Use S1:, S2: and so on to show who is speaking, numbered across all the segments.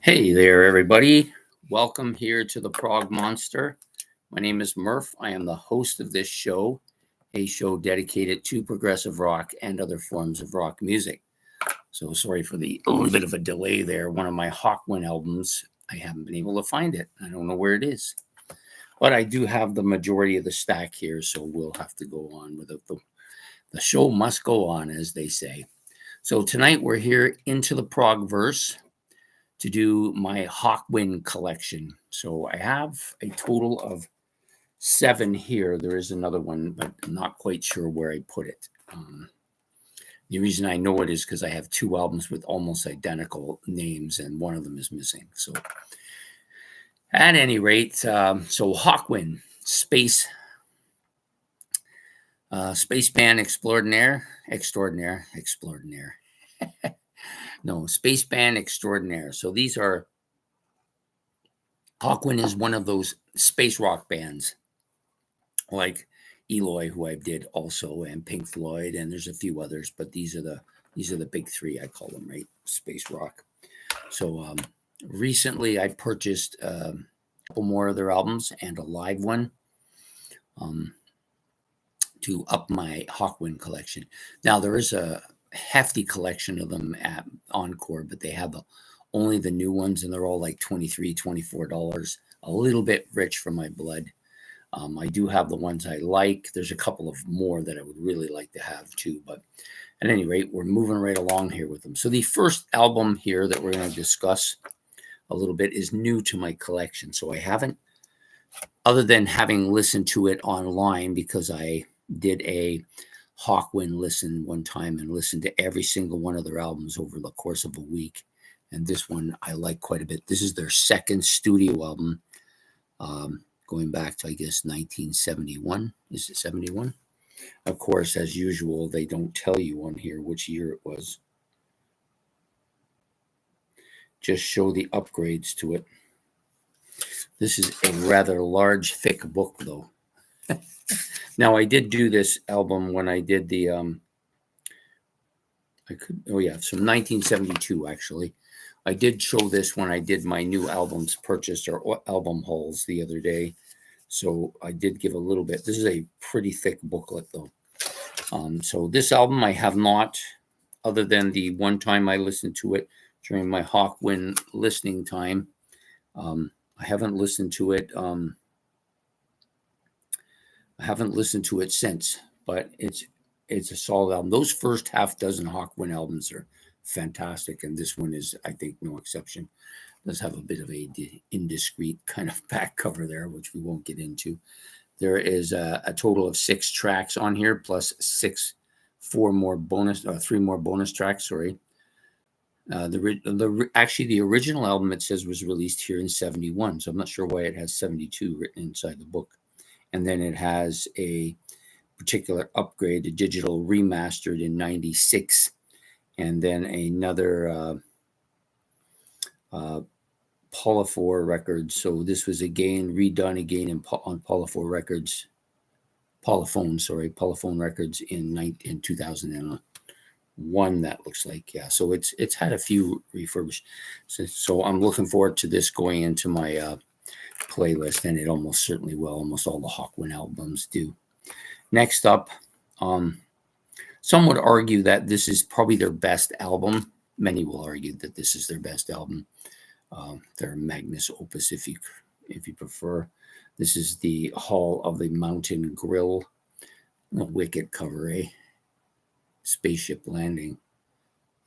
S1: Hey there, everybody. Welcome here to the Prog Monster. My name is Murph. I am the host of this show, a show dedicated to progressive rock and other forms of rock music. So sorry for a little bit of a delay there. One of my Hawkwind albums, I haven't been able to find it. I don't know where it is. But I do have the majority of the stack here, so we'll have to go on with it. The show must go on, as they say. So tonight we're here into the Progverse to do my Hawkwind collection. So I have a total of 7 here. There is another one, but I'm not quite sure where I put it. The reason I know it is because I have 2 albums with almost identical names, and one of them is missing. So at any rate, so Hawkwind, Space Band Extraordinaire. No, Space Band Extraordinaire. So these are, Hawkwind is one of those space rock bands like Eloy, who I did also, and Pink Floyd, and there's a few others, but these are the big 3, I call them, right? Space rock. So recently I purchased a couple more of their albums and a live one to up my Hawkwind collection. Now there is a hefty collection of them at Encore, but they have only the new ones, and they're all like $23, $24, a little bit rich for my blood. I do have the ones I like. There's a couple of more that I would really like to have too, but at any rate, we're moving right along here with them. So the first album here that we're going to discuss a little bit is new to my collection. So I haven't, other than having listened to it online, because I did a Hawkwind listen one time and listened to every single one of their albums over the course of a week. And this one I like quite a bit. This is their second studio album, going back to, I guess, 1971. Is it 71? Of course, as usual, they don't tell you on here which year it was. Just show the upgrades to it. This is a rather large, thick book, though. Now, I did do this album when I did the, it's from 1972, actually. I did show this when I did my new albums purchased, or album hauls, the other day. So I did give a little bit. This is a pretty thick booklet, though. So this album I have not, other than the one time I listened to it during my Hawkwind listening time. I haven't listened to it. I haven't listened to it since, but it's a solid album. Those first half dozen Hawkwind albums are fantastic, and this one is, I think, no exception. It does have a bit of a indiscreet kind of back cover there, which we won't get into. There is a total of 6 tracks on here, plus 3 more bonus tracks. Sorry. Actually, the original album, it says, was released here in 71, so I'm not sure why it has 72 written inside the book. And then it has a particular upgrade, a digital remastered in 96, and then another Polyphore record. So this was redone again on Polyphone records in 2001. That looks like, yeah. So it's had a few refurbished. So I'm looking forward to this going into my playlist, and it almost certainly will. Almost all the Hawkwind albums do. Next up, some would argue that this is probably their best album. Many will argue that this is their best album. Their magnus opus, if you prefer. This is the Hall of the Mountain Grill. A wicked cover, eh? Spaceship landing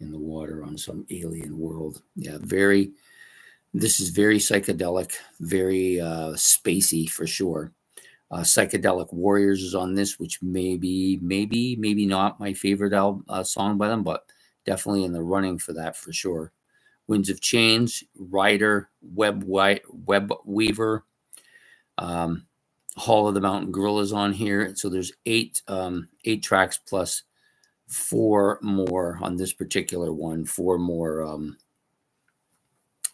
S1: in the water on some alien world. Yeah, this is very psychedelic, very spacey for sure. Psychedelic Warriors is on this, which maybe not my favorite song by them, but definitely in the running for that for sure. Winds of Change, Rider, Web Weaver, Hall of the Mountain Grill is on here. So there's 8 tracks plus 4 more on this particular one, 4 more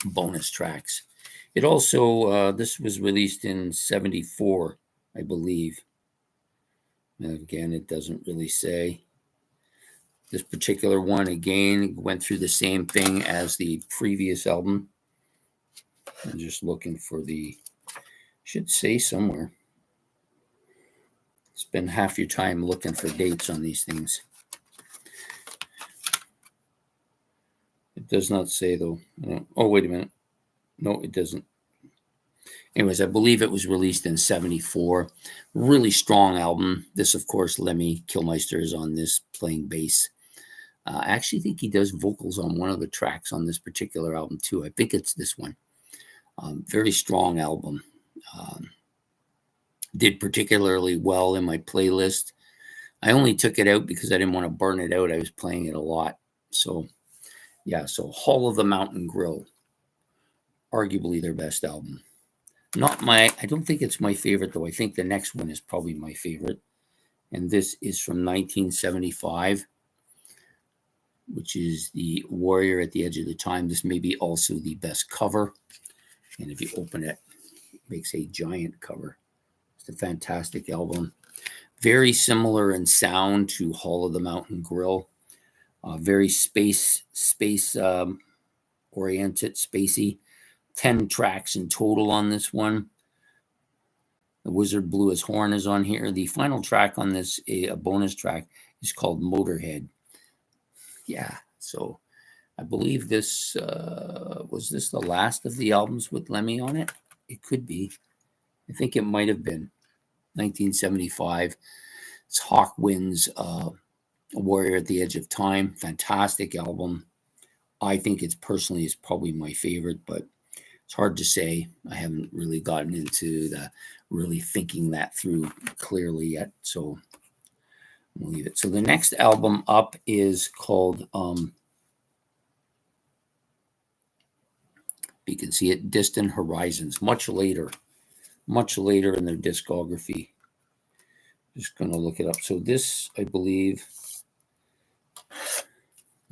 S1: bonus tracks. It also, this was released in 74, I believe. And again, it doesn't really say. This particular one, again, went through the same thing as the previous album. I'm just looking for should say somewhere. Spend half your time looking for dates on these things. It does not say, though. Oh, wait a minute. No, it doesn't. Anyways, I believe it was released in 74. Really strong album. This, of course, Lemmy Kilmister is on this playing bass. I actually think he does vocals on one of the tracks on this particular album, too. I think it's this one. Very strong album. Did particularly well in my playlist. I only took it out because I didn't want to burn it out. I was playing it a lot. So, yeah, so Hall of the Mountain Grill. Arguably their best album. I don't think it's my favorite, though. I think the next one is probably my favorite. And this is from 1975, which is the Warrior at the Edge of the Time. This may be also the best cover. And if you open it, it makes a giant cover. It's a fantastic album. Very similar in sound to Hall of the Mountain Grill. Very space oriented, spacey. 10 tracks in total on this one. The Wizard Blew His Horn is on here. The final track on this, a bonus track, is called Motorhead. Yeah, so I believe this, was this the last of the albums with Lemmy on it? It could be. I think it might have been. 1975. It's Hawkwind's Warrior at the Edge of Time. Fantastic album. I think it's probably my favorite, but it's hard to say. I haven't really gotten into really thinking that through clearly yet, so we'll leave it. So the next album up is called, you can see it, Distant Horizons, much later in their discography. Just going to look it up. So this, I believe,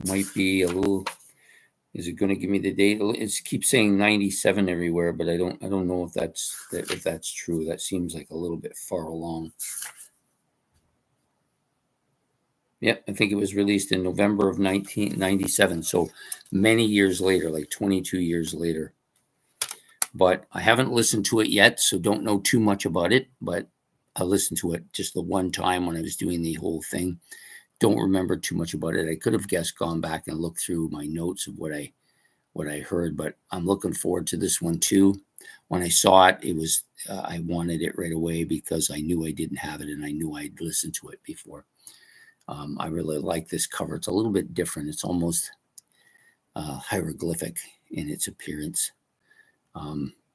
S1: might be a little. Is it going to give me the date? It keeps saying 97 everywhere, but I don't know if that's true. That seems like a little bit far along. Yep, I think it was released in November of 1997. So many years later, like 22 years later. But I haven't listened to it yet, so don't know too much about it. But I listened to it just the one time when I was doing the whole thing. Don't remember too much about it. I could have gone back and looked through my notes of what I heard, but I'm looking forward to this one too. When I saw it, I wanted it right away because I knew I didn't have it and I knew I'd listened to it before. I really like this cover. It's a little bit different. It's almost hieroglyphic in its appearance.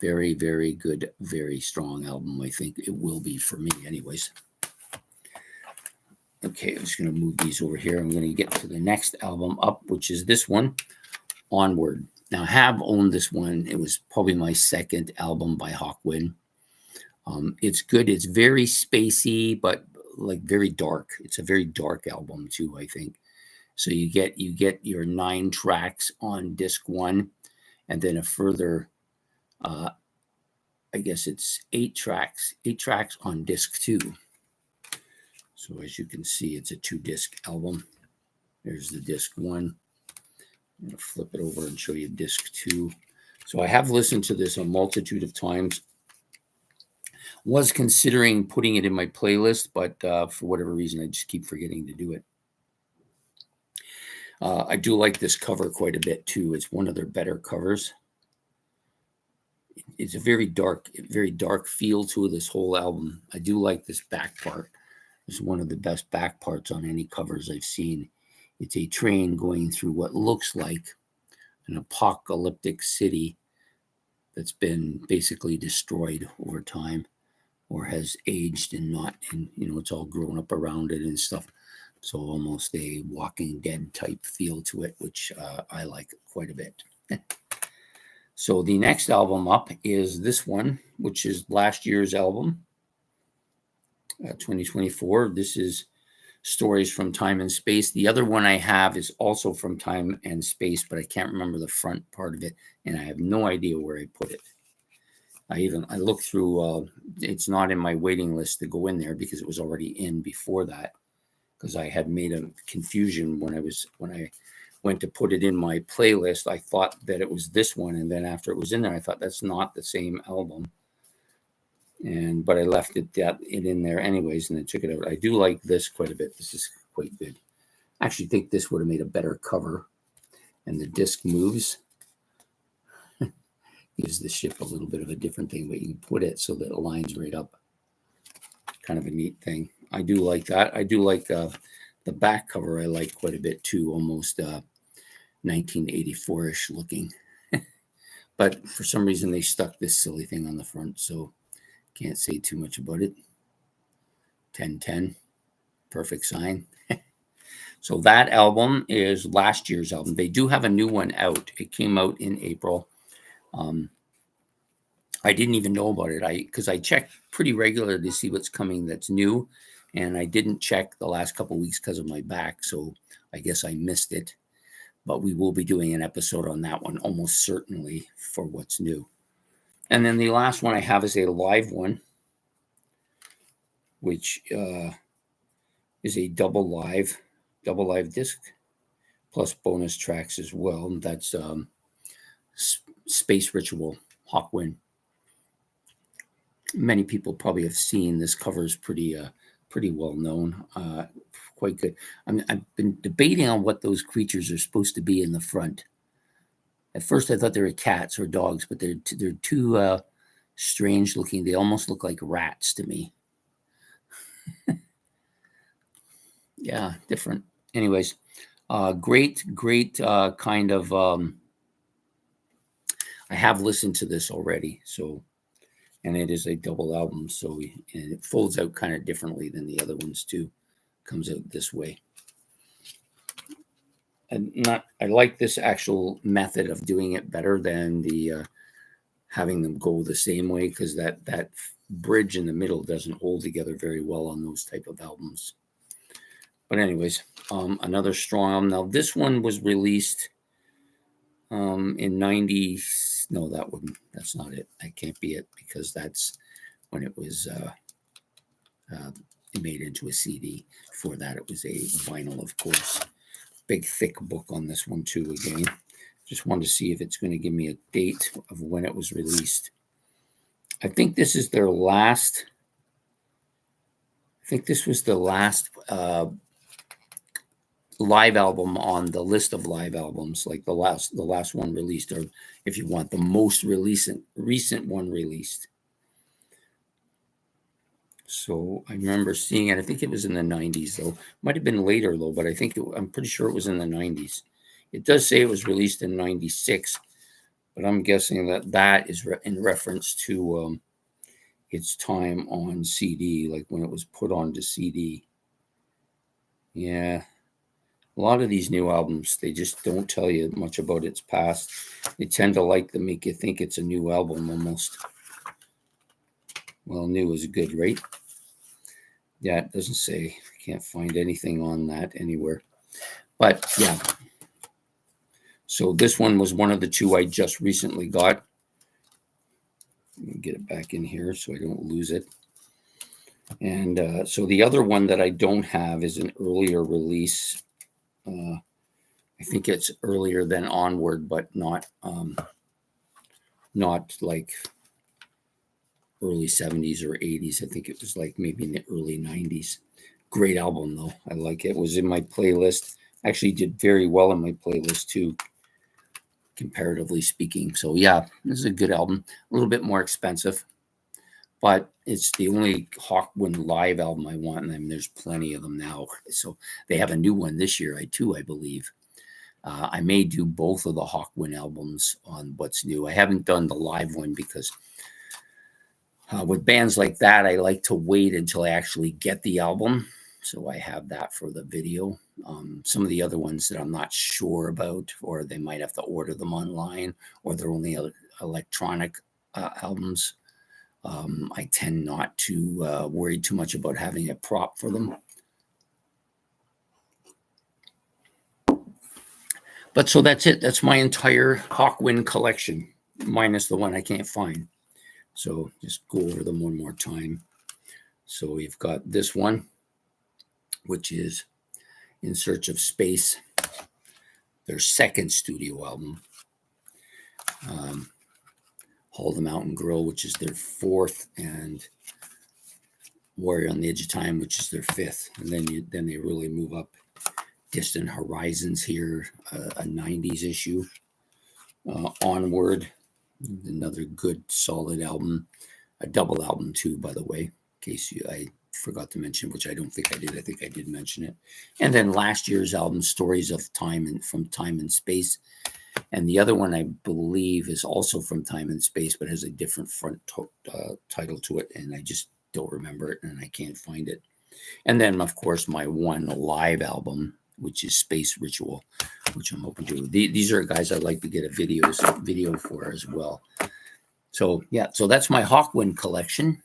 S1: Very, very good, very strong album. I think it will be for me anyways. Okay, I'm just going to move these over here. I'm going to get to the next album up, which is this one, Onward. Now, I have owned this one. It was probably my second album by Hawkwind. It's good. It's very spacey, but like very dark. It's a very dark album too, I think. So you get your 9 tracks on disc 1, and then a further, I guess it's 8 tracks on disc 2. So as you can see, it's a 2-disc album. There's the disc 1. I'm going to flip it over and show you disc 2. So I have listened to this a multitude of times. Was considering putting it in my playlist, but for whatever reason, I just keep forgetting to do it. I do like this cover quite a bit too. It's one of their better covers. It's a very dark feel to this whole album. I do like this back part. It's one of the best back parts on any covers I've seen. It's a train going through what looks like an apocalyptic city that's been basically destroyed over time, or has aged and it's all grown up around it and stuff. So almost a Walking Dead type feel to it, which I like quite a bit. So the next album up is this one, which is last year's album, 2024. This is Stories from Time and Space. The other one I have is also from Time and Space, but I can't remember the front part of it, and I have no idea where I put it. I looked through, it's not in my waiting list to go in there because it was already in before that, because I had made a confusion when went to put it in my playlist, I thought that it was this one. And then after it was in there, I thought that's not the same album. But I left it in there anyways, and I took it out. I do like this quite a bit. This is quite good. I actually think this would have made a better cover. And the disc moves. Gives the ship a little bit of a different thing, but you can put it so that it lines right up. Kind of a neat thing. I do like that. I do like the back cover. I like quite a bit too, almost 1984-ish looking. But for some reason they stuck this silly thing on the front, so can't say too much about it. 1010, perfect sign. So that album is last year's album. They do have a new one out. It came out in April. I didn't even know about it because I check pretty regularly to see what's coming that's new, and I didn't check the last couple of weeks because of my back, so I guess I missed it. But we will be doing an episode on that one almost certainly for what's new. And then the last one I have is a live one, which is a double live disc plus bonus tracks as well. And that's Space Ritual, Hawkwind. Many people probably have seen this. Cover is pretty well known, quite good. I've been debating on what those creatures are supposed to be in the front. At first, I thought they were cats or dogs, but they're too strange looking. They almost look like rats to me. Yeah, different. Anyways, great kind of. I have listened to this already, so. And it is a double album, so and it folds out kind of differently than the other ones too. Comes out this way. I like this actual method of doing it better than the having them go the same way, because that bridge in the middle doesn't hold together very well on those type of albums. But anyways, another strong album. Now this one was released in 90. No, that's not it. That can't be it, because that's when it was made into a CD. Before that, it was a vinyl, of course. Big, thick book on this one, too, again. Just wanted to see if it's going to give me a date of when it was released. I think this is their last. I think this was the last live album on the list of live albums, like the last one released, or if you want, the most recent one released. So I remember seeing it. I think it was in the 90s, though. Might have been later, though, but I'm pretty sure it was in the 90s. It does say it was released in 96, but I'm guessing that is in reference to its time on CD, like when it was put onto CD. Yeah. A lot of these new albums, they just don't tell you much about its past. They tend to make you think it's a new album almost. Well, new is good, right? Yeah, it doesn't say. Can't find anything on that anywhere. But yeah. So this one was one of the two I just recently got. Let me get it back in here so I don't lose it. And so the other one that I don't have is an earlier release. I think it's earlier than Onward, but not like early 70s or 80s. I think it was like maybe in the early 90s. Great album, though. I like it. It was in my playlist. Actually did very well in my playlist, too, comparatively speaking. So, yeah, this is a good album. A little bit more expensive, but it's the only Hawkwind live album I want, and there's plenty of them now. So they have a new one this year, I believe. I may do both of the Hawkwind albums on what's new. I haven't done the live one because with bands like that, I like to wait until I actually get the album. So I have that for the video. Some of the other ones that I'm not sure about, or they might have to order them online, or they're only electronic albums. I tend not to worry too much about having a prop for them. But so that's it. That's my entire Hawkwind collection, minus the one I can't find. So just go over them one more time. So we've got this one, which is In Search of Space. their second studio album. Haul the Mountain Grill, which is their fourth, and Warrior on the Edge of Time, which is their fifth. And then they really move up. Distant Horizons here, a 90s issue. Onward, another good solid album, a double album too, by the way, in case I forgot to mention, which I don't think I did. I think I did mention it. And then last year's album, Stories of Time and From Time and Space. And the other one, I believe, is also From Time and Space, but has a different front title to it. And I just don't remember it, and I can't find it. And then, of course, my one live album, which is Space Ritual, which I'm hoping to. These are guys I'd like to get a video for as well. So yeah, so that's my Hawkwind collection.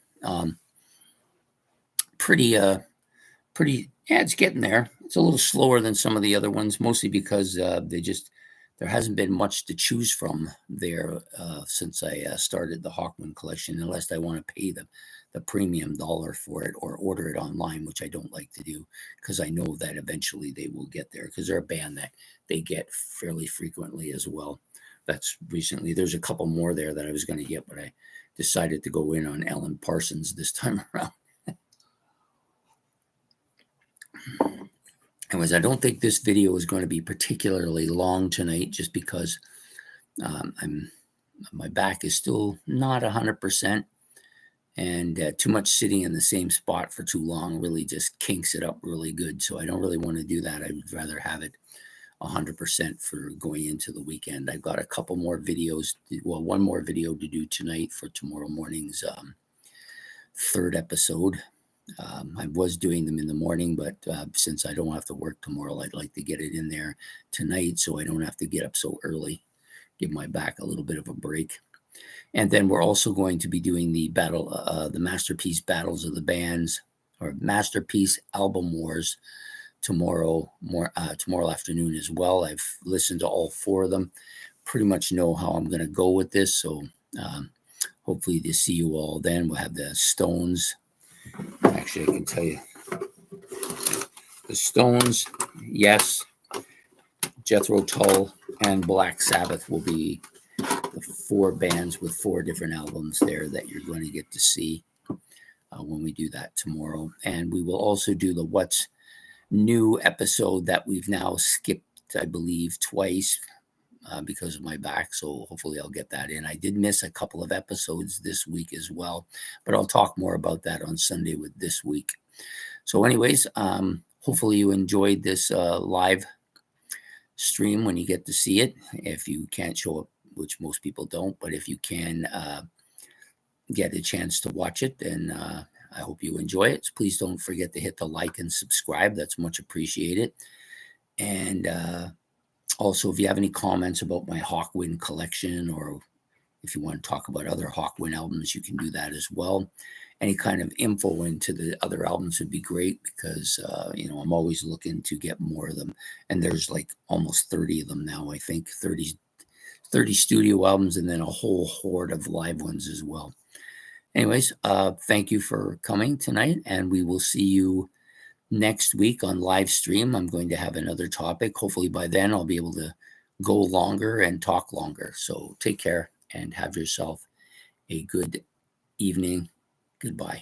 S1: Pretty, yeah, it's getting there. It's a little slower than some of the other ones, mostly because there hasn't been much to choose from there since I started the Hawkwind collection, unless I want to pay the premium dollar for it or order it online, which I don't like to do because I know that eventually they will get there, because they're a band that they get fairly frequently as well. That's recently. There's a couple more there that I was going to get, but I decided to go in on Ellen Parsons this time around. Anyways, I don't think this video is going to be particularly long tonight, just because my back is still not 100%, and too much sitting in the same spot for too long really just kinks it up really good. So I don't really want to do that. I'd rather have it 100% for going into the weekend. I've got a couple more videos, one more video to do tonight for tomorrow morning's third episode. I was doing them in the morning, but since I don't have to work tomorrow, I'd like to get it in there tonight so I don't have to get up so early, give my back a little bit of a break. And then we're also going to be doing the the Masterpiece Battles of the Bands, or Masterpiece Album Wars, tomorrow afternoon as well. I've listened to all four of them, pretty much know how I'm going to go with this. So hopefully to see you all then. We'll have the Stones. Actually, I can tell you. The Stones, yes. Jethro Tull and Black Sabbath will be the four bands with four different albums there that you're going to get to see when we do that tomorrow. And we will also do the What's New episode that we've now skipped, I believe, twice because of my back. So hopefully I'll get that in. I did miss a couple of episodes this week as well, but I'll talk more about that on Sunday with this week. So anyways, hopefully you enjoyed this live stream when you get to see it. If you can't show up, which most people don't, but if you can get a chance to watch it, then I hope you enjoy it. So please don't forget to hit the like and subscribe. That's much appreciated. And also, if you have any comments about my Hawkwind collection, or if you want to talk about other Hawkwind albums, you can do that as well. Any kind of info into the other albums would be great, because I'm always looking to get more of them. And there's like almost 30 of them now, I think 30 studio albums, and then a whole horde of live ones as well. Anyways, thank you for coming tonight, and we will see you next week on live stream. I'm going to have another topic. Hopefully by then I'll be able to go longer and talk longer. So take care and have yourself a good evening. Goodbye.